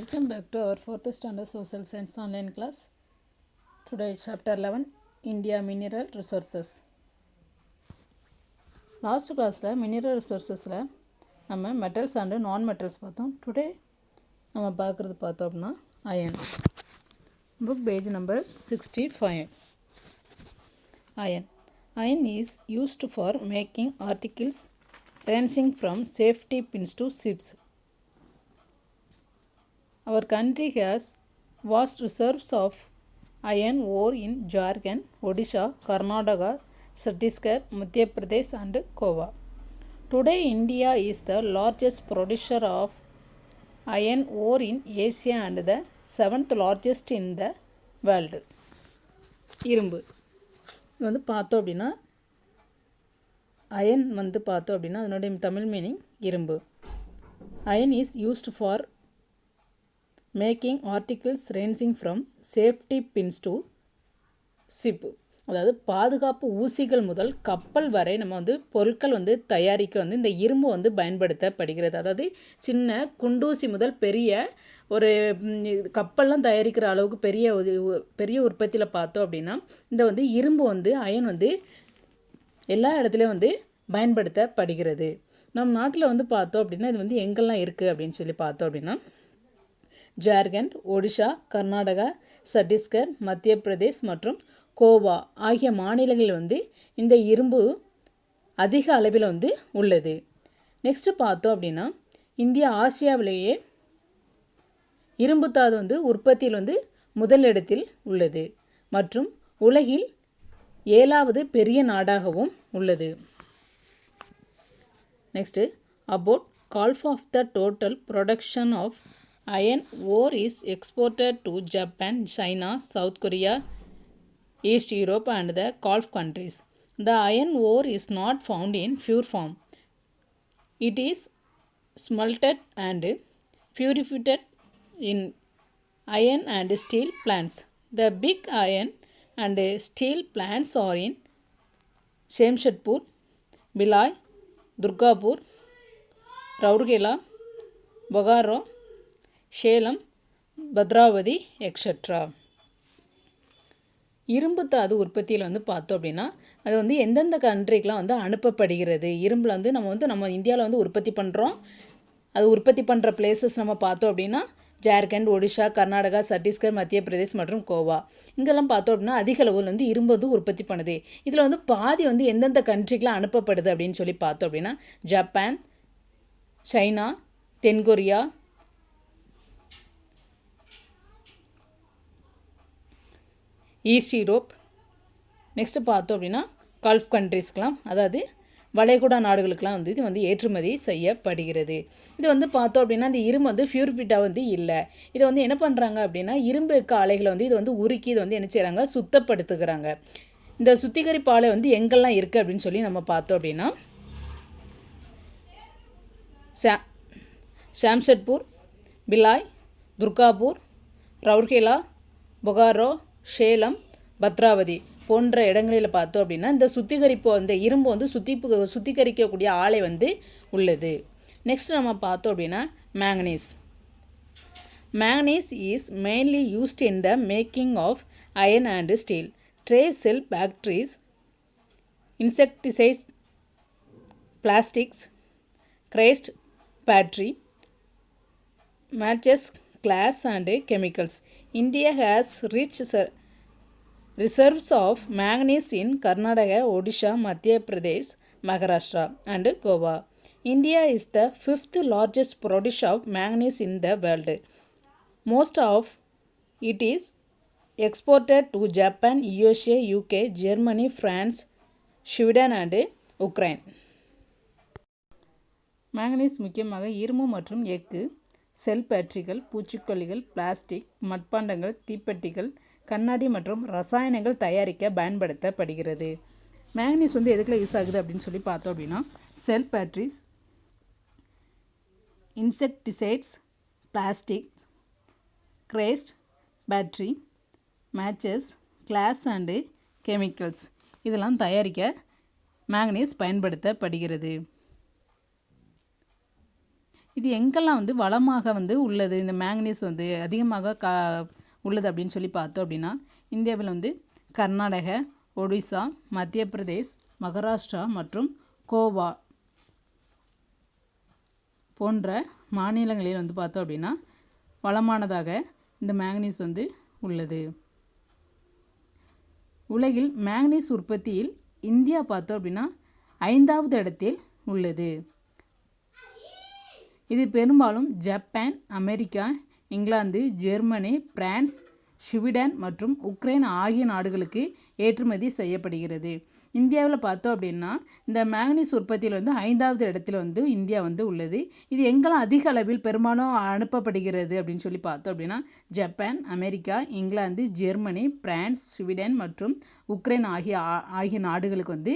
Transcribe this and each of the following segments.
Welcome back to our 4th standard social science online class. Today chapter 11 India mineral resources. Last class la mineral resources la நம்ம metals and non metals பார்த்தோம். Today நம்ம பார்க்கிறது பார்த்தோம் அப்படினா iron. Book page number 65. Iron. Iron is used for making articles ranging from safety pins to ships. Our country has vast reserves of iron ore in Jharkhand, Odisha, Karnataka, Chhattisgarh, Madhya Pradesh and Goa. Today, India is the largest producer of iron ore in Asia and the 7th largest in the world. இரும்பு இது வந்து பார்த்தோம் அப்படின்னா iron வந்து பார்த்தோம் அப்படின்னா அதனுடைய தமிழ் மீனிங் இரும்பு. Iron is used for making articles ranging from safety pins to ship. அதாவது பாதுகாப்பு ஊசிகள் முதல் கப்பல் வரை நம்ம வந்து பொருட்கள் வந்து தயாரிக்க வந்து இந்த இரும்பு வந்து பயன்படுத்தப்படுகிறது. அதாவது சின்ன குண்டூசி முதல் பெரிய ஒரு கப்பல்லாம் தயாரிக்கிற அளவுக்கு பெரிய உற்பத்தியில் பார்த்தோம் அப்படின்னா இந்த வந்து இரும்பு வந்து அயன் வந்து எல்லா இடத்துலையும் வந்து பயன்படுத்தப்படுகிறது. நம் நாட்டில் வந்து பார்த்தோம் அப்படின்னா இது வந்து எங்கெல்லாம் இருக்குது அப்படின்னு சொல்லி பார்த்தோம் அப்படின்னா ஜார்க்கண்ட், ஒடிஷா, கர்நாடகா, சத்தீஸ்கர், மத்திய பிரதேஷ் மற்றும் கோவா ஆகிய மாநிலங்களில் வந்து இந்த இரும்பு அதிக அளவில் வந்து உள்ளது. நெக்ஸ்ட்டு பார்த்தோம் அப்படின்னா இந்தியா ஆசியாவிலேயே இரும்புத்தாது வந்து உற்பத்தியில் வந்து முதலிடத்தில் உள்ளது மற்றும் உலகில் 7வது பெரிய நாடாகவும் உள்ளது. Next about half of the total production of iron ore is exported to Japan, China, South Korea, East Europe and the Gulf countries. The iron ore is not found in pure form. It is smelted and purified in iron and steel plants. The big iron and steel plants are in Jamshedpur, Bhilai, Durgapur, Rourkela, Bokaro, Salem, Bhadravati etcetera. இரும்புத்தாது உற்பத்தியில் வந்து பார்த்தோம் அப்படின்னா அது வந்து எந்தெந்த கண்ட்ரிக்கெலாம் வந்து அனுப்பப்படுகிறது. இரும்பில் வந்து நம்ம இந்தியாவில் வந்து உற்பத்தி பண்ணுறோம். அது உற்பத்தி பண்ணுற பிளேசஸ் நம்ம பார்த்தோம் அப்படின்னா ஜார்க்கண்ட், ஒடிஷா, கர்நாடகா, சத்தீஸ்கர், மத்திய பிரதேஷ் மற்றும் கோவா இங்கெல்லாம் பார்த்தோம் அப்படின்னா அதிக அளவில் வந்து இரும்பு வந்து உற்பத்தி பண்ணுது. இதில் வந்து பாதி வந்து எந்தெந்த கண்ட்ரிக்கெலாம் அனுப்பப்படுது அப்படின்னு சொல்லி பார்த்தோம் அப்படின்னா ஜப்பான், சைனா, தென்கொரியா, ஈஸ்ட் யூரோப், நெக்ஸ்ட்டு பார்த்தோம் அப்படின்னா கல்ஃப் கண்ட்ரிஸ்க்கெலாம் அதாவது வளைகுடா நாடுகளுக்கெலாம் வந்து இது வந்து ஏற்றுமதி செய்யப்படுகிறது. இது வந்து பார்த்தோம் அப்படின்னா இந்த இரும்பு வந்து பியூரிஃபிட்டாக வந்து இல்லை. இதை வந்து என்ன பண்ணுறாங்க அப்படின்னா இரும்பு ஆலைகளை வந்து இது வந்து உருக்கி இதை வந்து என்ன செய்கிறாங்க சுத்தப்படுத்துகிறாங்க. இந்த சுத்திகரிப்பு ஆலை வந்து எங்கெல்லாம் இருக்குது அப்படின்னு சொல்லி நம்ம பார்த்தோம் அப்படின்னா ஷாம்ஷெட்பூர், பிலாய், துர்காபூர், ரவுர்கேலா, பொகாரோ, சேலம், பத்ராவதி போன்ற இடங்களில் பார்த்தோம் அப்படின்னா இந்த சுத்திகரிப்பு அந்த இரும்பு வந்து சுத்திகரிக்கக்கூடிய ஆலை வந்து உள்ளது. நெக்ஸ்ட் நம்ம பார்த்தோம் அப்படின்னா manganese. Manganese is mainly used in the making of iron and steel, dry cell batteries, insecticides, plastics, கிரேஸ்ட் battery, matches, glass and chemicals. India has rich reserves of manganese in Karnataka, Odisha, Madhya Pradesh, Maharashtra and Goa. India is the 5th largest producer of manganese in the world. Most of it is exported to Japan, USA, UK, Germany, France, Sweden and Ukraine. manganese முக்கியமாக இரும்பு மற்றும் எஃகு, செல் பேட்டரிகள், பூச்சிக்கொல்லிகள், plastic, மட்பாண்டங்கள், தீப்பெட்டிகள், கண்ணாடி மற்றும் ரசாயனங்கள் தயாரிக்க பயன்படுத்தப்படுகிறது. மேங்கனீஸ் வந்து எதுக்குள்ள யூஸ் ஆகுது அப்படின்னு சொல்லி பார்த்தோம் அப்படின்னா செல் பேட்டரிஸ், இன்செக்டிசைட்ஸ், பிளாஸ்டிக், கிரேஸ்ட் battery, matches, glass and chemicals இதெல்லாம் தயாரிக்க மேங்கனீஸ் பயன்படுத்தப்படுகிறது. இது எங்கெல்லாம் வந்து வளமாக வந்து உள்ளது, இந்த மேங்கனீஸ் வந்து அதிகமாக உள்ளது அப்படின்னு சொல்லி பார்த்தோம் அப்படின்னா, இந்தியாவில் வந்து கர்நாடக, ஒடிசா, மத்திய பிரதேஷ், மகாராஷ்டிரா மற்றும் கோவா போன்ற மாநிலங்களில் வந்து பார்த்தோம் அப்படின்னா வளமானதாக இந்த மேங்கனீஸ் வந்து உள்ளது. உலகில் மேங்கனீஸ் உற்பத்தியில் இந்தியா பார்த்தோம் அப்படின்னா 5வது இடத்தில் உள்ளது. இது பெரும்பாலும் Japan, America, England, Germany, France, Sweden மற்றும் உக்ரைன் ஆகிய நாடுகளுக்கு ஏற்றுமதி செய்யப்படுகிறது. இந்தியாவில் பார்த்தோம் அப்படின்னா இந்த மேங்கனீஸ் உற்பத்தியில் வந்து 5வது இடத்துல வந்து இந்தியா வந்து உள்ளது. இது எங்கெல்லாம் அதிக அளவில் பெரும்பாலும் அனுப்பப்படுகிறது அப்படின்னு சொல்லி பார்த்தோம் அப்படின்னா Japan, America, England, Germany, France, Sweden மற்றும் உக்ரைன் ஆகிய நாடுகளுக்கு வந்து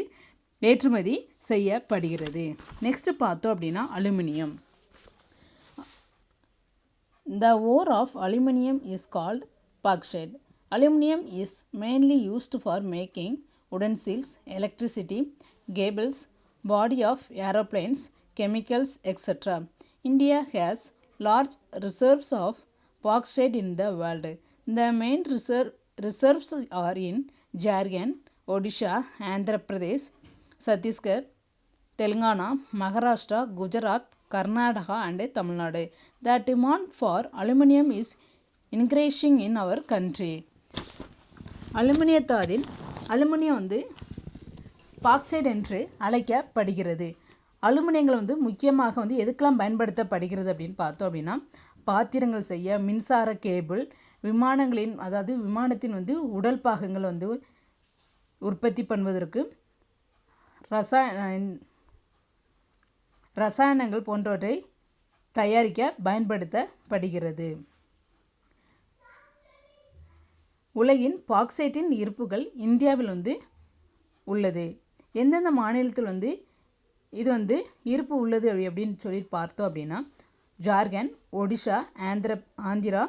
ஏற்றுமதி செய்யப்படுகிறது. நெக்ஸ்ட் பார்த்தோம் அப்படின்னா aluminium. The ore of aluminum is called bauxite. Aluminum is mainly used for making utensils, electricity, cables, body of aeroplanes, chemicals, etc. India has large reserves of bauxite in the world. The main reserves are in Jharkhand, Odisha, Andhra Pradesh, Chhattisgarh, Telangana, Maharashtra, Gujarat, Karnataka and Tamil Nadu. The demand for aluminum is increasing in our country. Aluminium வந்து bauxite என்று அழைக்கப்படுகிறது. அலுமினியங்கள் வந்து முக்கியமாக வந்து எதுக்கெல்லாம் பயன்படுத்தப்படுகிறது அப்படின்னு பார்த்தோம் அப்படின்னா பாத்திரங்கள் செய்ய, மின்சார கேபிள், விமானத்தின் வந்து உடல் பாகங்கள் வந்து உற்பத்தி பண்ணுவதற்கு, ரசாயனங்கள் போன்றவற்றை தயாரிக்க பயன்படுத்தப்படுகிறது. உலகின் பாக்சைட்டின் இருப்புகள் இந்தியாவில் வந்து உள்ளது. எந்தெந்த மாநிலத்தில் வந்து இது வந்து இருப்பு உள்ளது அப்படின்னு சொல்லி பார்த்தோம் அப்படின்னா ஜார்க்கண்ட், ஒடிஷா, ஆந்திரா,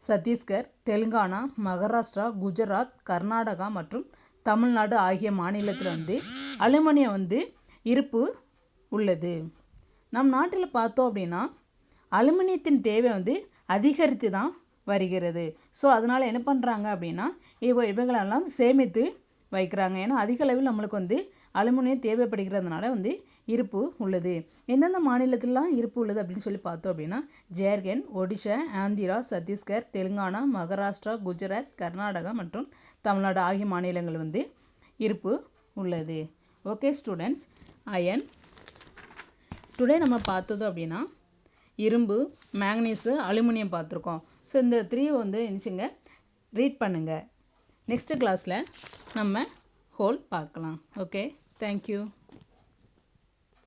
சத்தீஸ்கர், தெலுங்கானா, மகாராஷ்டிரா, குஜராத், கர்நாடகா மற்றும் தமிழ்நாடு ஆகிய மாநிலத்தில் வந்து அலுமினியம் வந்து இருப்பு உள்ளது. நம் நாட்டில் பார்த்தோம் அப்படின்னா அலுமினியத்தின் தேவை வந்து அதிகரித்து தான் வருகிறது. ஸோ அதனால் என்ன பண்ணுறாங்க அப்படின்னா இவைகளெல்லாம் சேமித்து வைக்கிறாங்க. ஏன்னா அதிக அளவில் நம்மளுக்கு வந்து அலுமினியம் தேவைப்படுகிறதுனால வந்து இருப்பு உள்ளது. எந்தெந்த மாநிலத்திலலாம் இருப்பு உள்ளது அப்படின்னு சொல்லி பார்த்தோம் அப்படின்னா ஜார்க்கண்ட், ஒடிஷா, ஆந்திரா, சத்தீஸ்கர், தெலுங்கானா, மகாராஷ்டிரா, குஜராத், கர்நாடகா மற்றும் தமிழ்நாடு ஆகிய மாநிலங்கள் வந்து இருப்பு உள்ளது. ஓகே ஸ்டூடெண்ட்ஸ், அயன் டுடே நம்ம பார்த்தது அப்படின்னா இரும்பு, மேங்கனீஸு, அலுமினியம் பார்த்துருக்கோம். ஸோ இந்த 3 வந்து நினச்சிங்க ரீட் பண்ணுங்கள். நெக்ஸ்ட்டு கிளாஸில் நம்ம ஹோல் பார்க்கலாம். Okay, thank you.